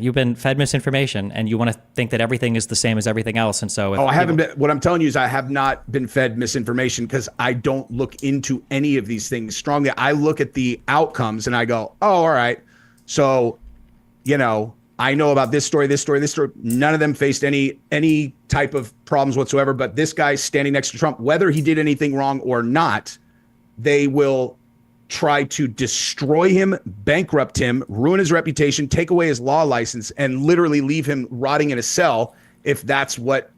You've been fed misinformation and you want to think that everything is the same as everything else. And so I haven't been, what I'm telling you is I have not been fed misinformation because I don't look into any of these things strongly. I look at the outcomes and I go, oh, all right. So, I know about this story, this story, this story. None of them faced any type of problems whatsoever. But this guy standing next to Trump, whether he did anything wrong or not, they will try to destroy him, bankrupt him, ruin his reputation, take away his law license, and literally leave him rotting in a cell if that's what,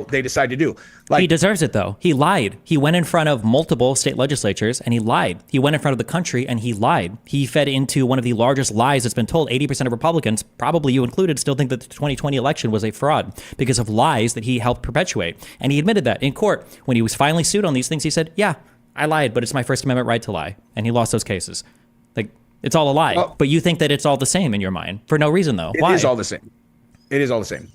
they decide to do. He deserves it, though. He lied. He went in front of multiple state legislatures and he lied. He went in front of the country and he lied. He fed into one of the largest lies that's been told. 80% of Republicans, probably you included, still think that the 2020 election was a fraud because of lies that he helped perpetuate. And he admitted that in court. When he was finally sued on these things, he said, yeah, I lied, but it's my First Amendment right to lie. And he lost those cases. It's all a lie. Well, but you think that it's all the same in your mind for no reason, though. Why? It is all the same. It is all the same.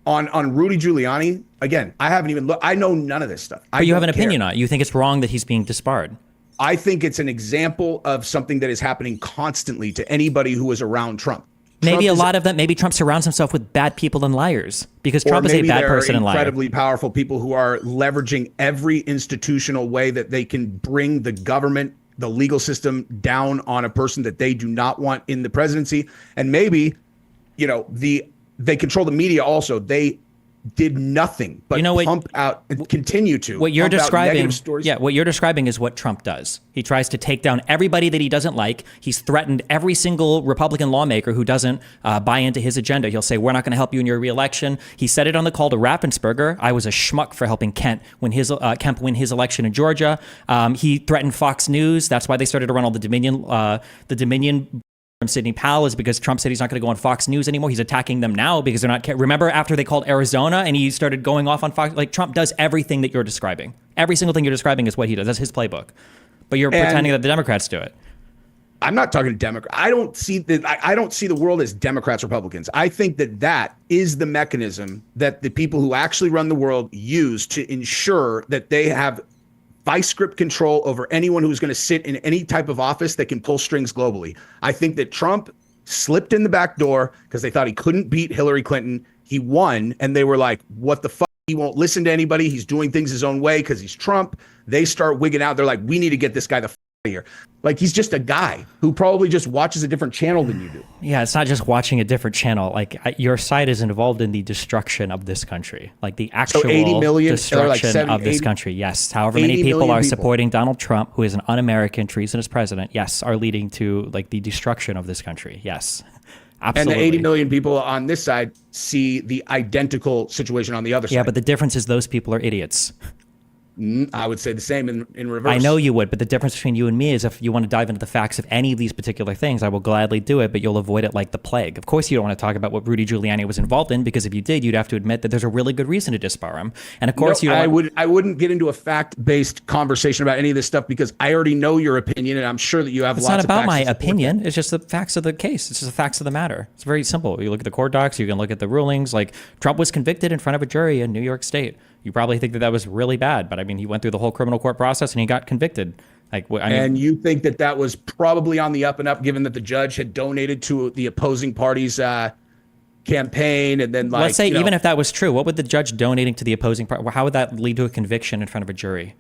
On Rudy Giuliani, again, I haven't even looked. I know none of this stuff. But you have an opinion on it. You think it's wrong that he's being disbarred. I think it's an example of something that is happening constantly to anybody who is around Trump. Maybe a lot of them, maybe Trump surrounds himself with bad people and liars because Trump is a bad person and liar. Incredibly powerful people who are leveraging every institutional way that they can bring the government, the legal system down on a person that they do not want in the presidency. And maybe, they control the media also. They did nothing but pump out and continue to. What you're describing, what you're describing is what Trump does. He tries to take down everybody that he doesn't like. He's threatened every single Republican lawmaker who doesn't buy into his agenda. He'll say, we're not going to help you in your reelection. He said it on the call to Raffensperger. I was a schmuck for helping Kemp win his election in Georgia. He threatened Fox News. That's why they started to run all the Dominion from Sidney Powell is because Trump said he's not going to go on Fox News anymore. He's attacking them now because they're not. Remember after they called Arizona and he started going off on Fox? Trump does everything that you're describing. Every single thing you're describing is what he does. That's his playbook. But you're pretending that the Democrats do it. I'm not talking to Democrats. I don't see the world as Democrats, Republicans. I think that is the mechanism that the people who actually run the world use to ensure that they have vice grip control over anyone who's going to sit in any type of office that can pull strings globally. I think that Trump slipped in the back door because they thought he couldn't beat Hillary Clinton. He won, and they were like, what the fuck? He won't listen to anybody. He's doing things his own way because he's Trump. They start wigging out. They're like, we need to get this guy the fuck out of here. He's just a guy who probably just watches a different channel than you do. Yeah, it's not just watching a different channel. Your side is involved in the destruction of this country. The actual 80 million, destruction of this country. Yes. However many people are supporting Donald Trump, who is an un-American, treasonous president, yes, are leading to the destruction of this country. Yes. Absolutely. And the 80 million people on this side see the identical situation on the other side. Yeah, but the difference is those people are idiots. I would say the same in reverse. I know you would, but the difference between you and me is if you want to dive into the facts of any of these particular things, I will gladly do it, but you'll avoid it like the plague. Of course, you don't want to talk about what Rudy Giuliani was involved in, because if you did, you'd have to admit that there's a really good reason to disbar him. And of course, I wouldn't get into a fact-based conversation about any of this stuff because I already know your opinion, and I'm sure that you have lots of facts. It's not about my opinion. It's just the facts of the case. It's just the facts of the matter. It's very simple. You look at the court docs, you can look at the rulings. Trump was convicted in front of a jury in New York State. You probably think that was really bad, but he went through the whole criminal court process and he got convicted. And you think that was probably on the up and up, given that the judge had donated to the opposing party's campaign, and then let's say even if that was true, what would the judge donating to the opposing party? How would that lead to a conviction in front of a jury?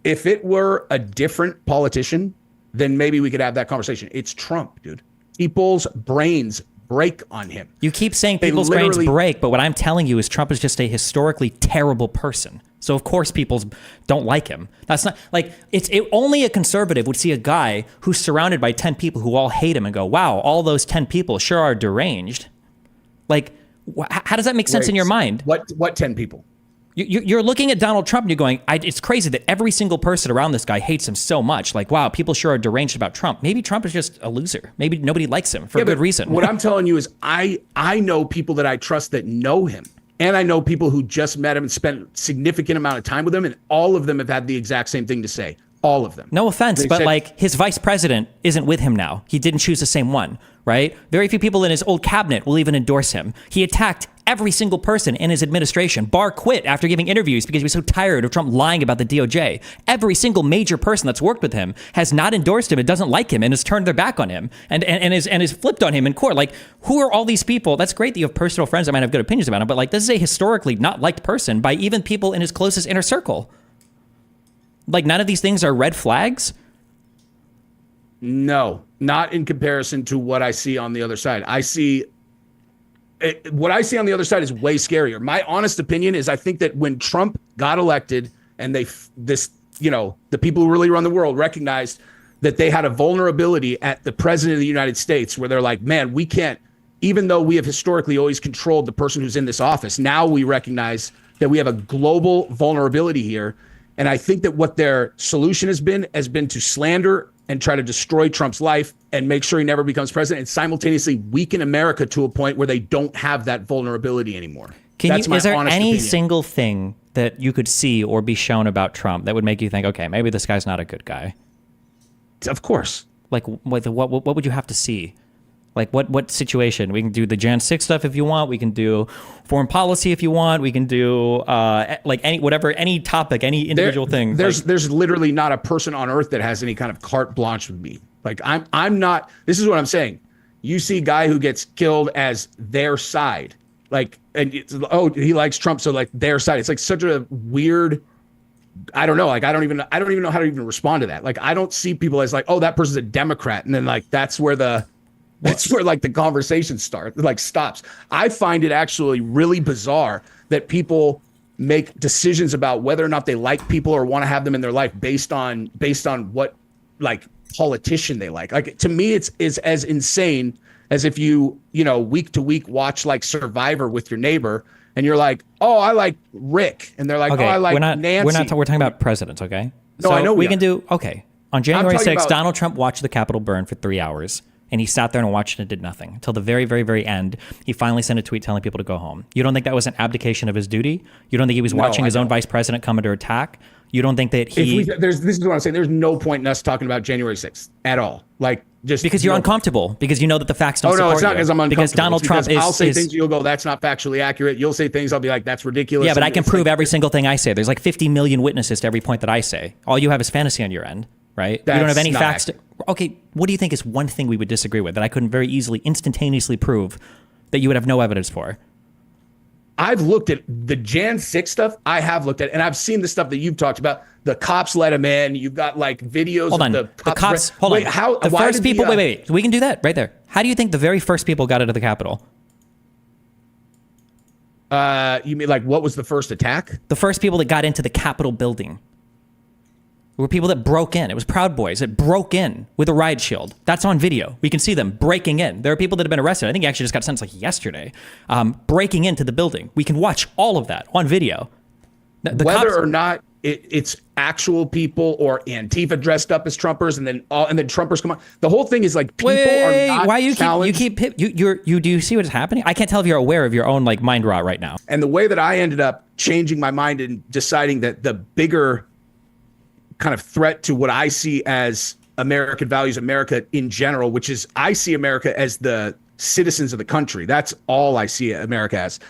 If it were a different politician, then maybe we could have that conversation. It's Trump, dude. People's brains break on him. You keep saying people's brains break, but what I'm telling you is Trump is just a historically terrible person. So of course people don't like him. That's not only a conservative would see a guy who's surrounded by 10 people who all hate him and go, wow, all those 10 people sure are deranged. How does that make sense in your mind? What 10 people? You're looking at Donald Trump and you're going, it's crazy that every single person around this guy hates him so much. Wow, people sure are deranged about Trump. Maybe Trump is just a loser. Maybe nobody likes him for a good reason. What I'm telling you is I know people that I trust that know him. And I know people who just met him and spent a significant amount of time with him. And all of them have had the exact same thing to say. All of them. No offense, but his vice president isn't with him now. He didn't choose the same one, right? Very few people in his old cabinet will even endorse him. He attacked Every single person in his administration. Barr quit after giving interviews because he was so tired of Trump lying about the DOJ. Every single major person that's worked with him has not endorsed him and doesn't like him and has turned their back on him and is flipped on him in court. Like, who are all these people? That's great that you have personal friends that might have good opinions about him, but like, this is a historically not liked person by even people in his closest inner circle. Like, none of these things are red flags. No, not in comparison to what I see on the other side. What I see on the other side is way scarier. My honest opinion is I think that when Trump got elected and the people who really run the world recognized that they had a vulnerability at the president of the United States where they're like, man, we can't, even though we have historically always controlled the person who's in this office, now we recognize that we have a global vulnerability here. And I think that what their solution has been to slander and try to destroy Trump's life and make sure he never becomes president and simultaneously weaken America to a point where they don't have that vulnerability anymore. Is there any single thing that you could see or be shown about Trump that would make you think, okay, maybe this guy's not a good guy? Of course. Like, what would you have to see? Like, what situation? We can do the Jan 6 stuff if you want. We can do foreign policy if you want. We can do any topic, any individual thing. There's literally not a person on earth that has any kind of carte blanche with me. Like, I'm not. This is what I'm saying. You see a guy who gets killed as their side, like, and he likes Trump, so like their side. It's like such a weird. I don't know. Like, I don't even know how to even respond to that. Like, I don't see people as like, oh, that person's a Democrat, and then like that's where like the conversation stops. I find it actually really bizarre that people make decisions about whether or not they like people or want to have them in their life based on what like politician they like. Like, to me, it's as insane as if you week to week watch like Survivor with your neighbor and you're like, oh, I like Rick, and they're like, okay, oh, I like Nancy. We're talking about presidents, okay? No, I know we can do okay. On January 6th, Donald Trump watched the Capitol burn for 3 hours. And he sat there and watched it and did nothing until the very, very, very end. He finally sent a tweet telling people to go home. You don't think that was an abdication of his duty? You don't think he was watching his own vice president come under attack? You don't think that this is what I'm saying. There's no point in us talking about January 6th at all. Like, just because you're uncomfortable, because you know that the facts don't support you. Oh, no, it's not because I'm uncomfortable. Because Donald Trump I'll say things, you'll go, that's not factually accurate. You'll say things, I'll be like, that's ridiculous. Yeah, but I can prove every single thing I say. There's like 50 million witnesses to every point that I say. All you have is fantasy on your end, right? You don't have any facts. Okay, what do you think is one thing we would disagree with that I couldn't very easily, instantaneously prove that you would have no evidence for? I've looked at the Jan 6 stuff. I have looked at, and I've seen the stuff that you've talked about. The cops let him in. You've got like videos of the cops. Hold on. The first people. Wait. We can do that right there. How do you think the very first people got into the Capitol? You mean like what was the first attack? The first people that got into the Capitol building were people that broke in. It was Proud Boys that broke in with a riot shield. That's on video. We can see them breaking in. There are people that have been arrested. I think he actually just got sentenced like yesterday, breaking into the building. We can watch all of that on video. Whether or not it's actual people or Antifa dressed up as Trumpers, and then Trumpers come on. The whole thing is like people are not. Why you do you see what's happening? I can't tell if you're aware of your own like mind rot right now. And the way that I ended up changing my mind and deciding that the bigger kind of threat to what I see as American values, America in general, which is I see America as the citizens of the country. That's all I see America as.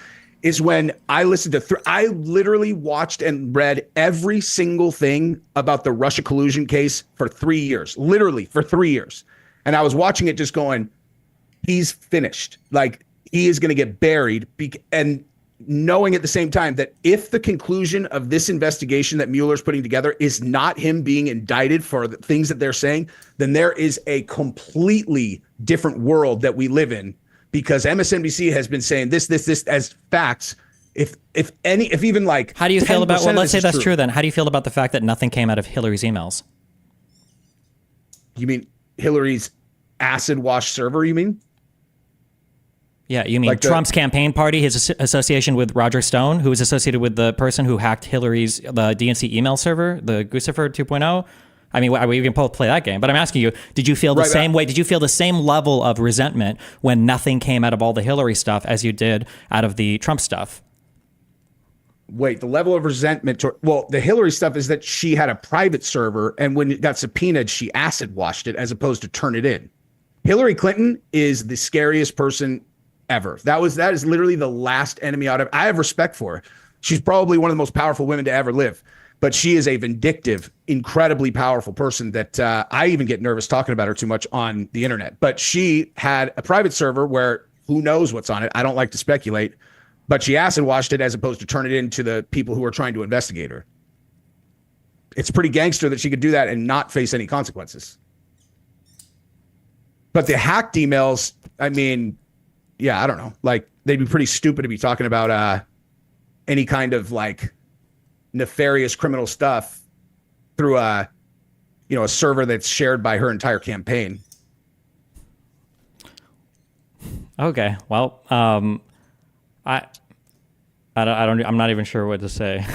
Is when I listened to, I literally watched and read every single thing about the Russia collusion case for 3 years, literally for 3 years. And I was watching it just going, he's finished. Like, he is going to get buried. And knowing at the same time that if the conclusion of this investigation that Mueller's putting together is not him being indicted for the things that they're saying, then there is a completely different world that we live in. Because MSNBC has been saying this as facts. If even like, how do you feel about? Well, let's say that's true. Then, how do you feel about the fact that nothing came out of Hillary's emails? You mean Hillary's acid wash server? You mean? Yeah, you mean like Trump's campaign party, his association with Roger Stone, who was associated with the person who hacked Hillary's the DNC email server, the Guccifer 2.0. I mean, we can both play that game, but I'm asking you, did you feel the same way? Did you feel the same level of resentment when nothing came out of all the Hillary stuff as you did out of the Trump stuff? Wait, the level of resentment the Hillary stuff is that she had a private server, and when it got subpoenaed, she acid washed it as opposed to turn it in. Hillary Clinton is the scariest person ever. That is literally the last enemy out of. I have respect for her. She's probably one of the most powerful women to ever live, but she is a vindictive, incredibly powerful person that I even get nervous talking about her too much on the internet. But she had a private server where who knows what's on it. I don't like to speculate, but she acid washed it as opposed to turn it into the people who are trying to investigate her. It's pretty gangster that she could do that and not face any consequences. But the hacked emails, I mean, yeah, I don't know. Like, they'd be pretty stupid to be talking about any kind of like nefarious criminal stuff through a server that's shared by her entire campaign. Okay, well, I'm not even sure what to say.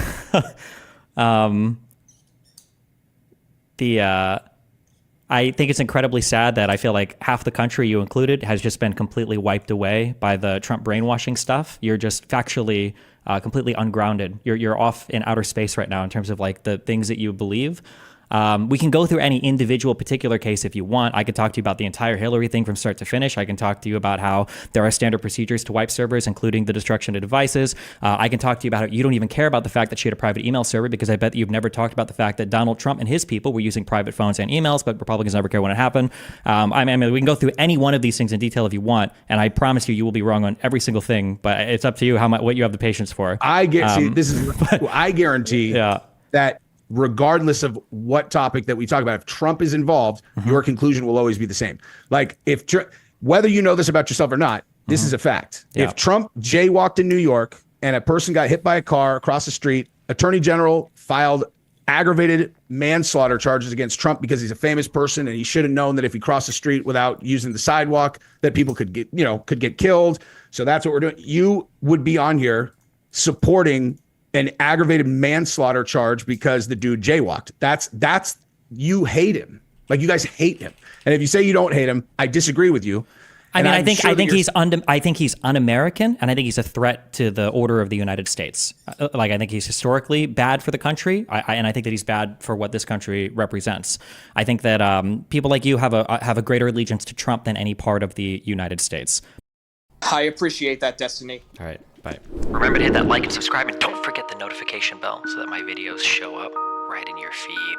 I think it's incredibly sad that I feel like half the country, you included, has just been completely wiped away by the Trump brainwashing stuff. You're just factually completely ungrounded. You're off in outer space right now in terms of like the things that you believe. We can go through any individual particular case if you want. I could talk to you about the entire Hillary thing from start to finish. I can talk to you about how there are standard procedures to wipe servers, including the destruction of devices. I can talk to you about how you don't even care about the fact that she had a private email server, because I bet that you've never talked about the fact that Donald Trump and his people were using private phones and emails, but Republicans never care when it happened. I mean, we can go through any one of these things in detail if you want, and I promise you will be wrong on every single thing, but it's up to you what you have the patience for. I guarantee that regardless of what topic that we talk about, if Trump is involved, your conclusion will always be the same. Like, whether you know this about yourself or not, this is a fact. Yeah. If Trump jaywalked in New York and a person got hit by a car across the street, Attorney General filed aggravated manslaughter charges against Trump because he's a famous person and he should have known that if he crossed the street without using the sidewalk, that people could get killed. So that's what we're doing. You would be on here supporting an aggravated manslaughter charge because the dude jaywalked. That's you hate him. Like, you guys hate him. And if you say you don't hate him, I disagree with you. I mean, I think he's un-American, and I think he's a threat to the order of the United States. Like, I think he's historically bad for the country, and I think that he's bad for what this country represents. I think that people like you have a greater allegiance to Trump than any part of the United States. I appreciate that, Destiny. All right, bye. Remember to hit that like and subscribe, and don't forget the notification bell so that my videos show up right in your feed.